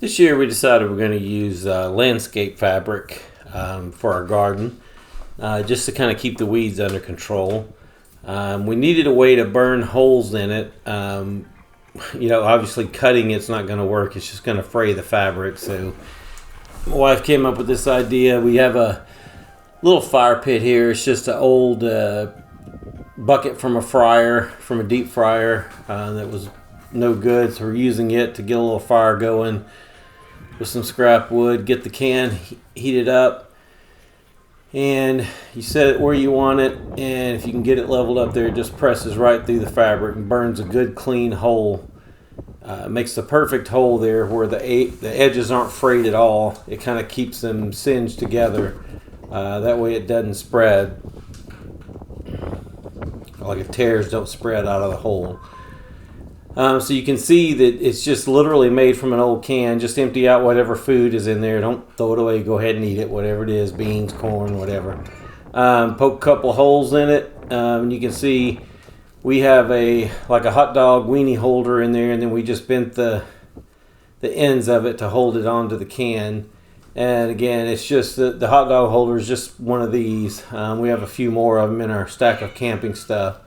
This year we decided we're going to use landscape fabric for our garden, just to kind of keep the weeds under control. We needed a way to burn holes in it. Obviously cutting it's not going to work. It's just going to fray the fabric. So my wife came up with this idea. We have a little fire pit here. It's just an old bucket from a deep fryer that was no good. So we're using it to get a little fire going with some scrap wood, get the can heated up, and you set it where you want it, and if you can get it leveled up there, it just presses right through the fabric and burns a good clean hole. Makes the perfect hole there where the edges aren't frayed at all. It kind of keeps them singed together. That way it doesn't spread. Like if tears don't spread out of the hole. So you can see that it's just literally made from an old can. Just empty out whatever food is in there. Don't throw it away. Go ahead and eat it. Whatever it is, beans, corn, whatever. Poke a couple holes in it. And you can see we have like a hot dog weenie holder in there. And then we just bent the ends of it to hold it onto the can. And again, it's just the hot dog holder is just one of these. We have a few more of them in our stack of camping stuff.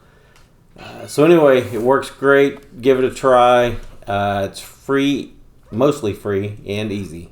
So anyway, it works great. Give it a try. It's free, mostly free, and easy.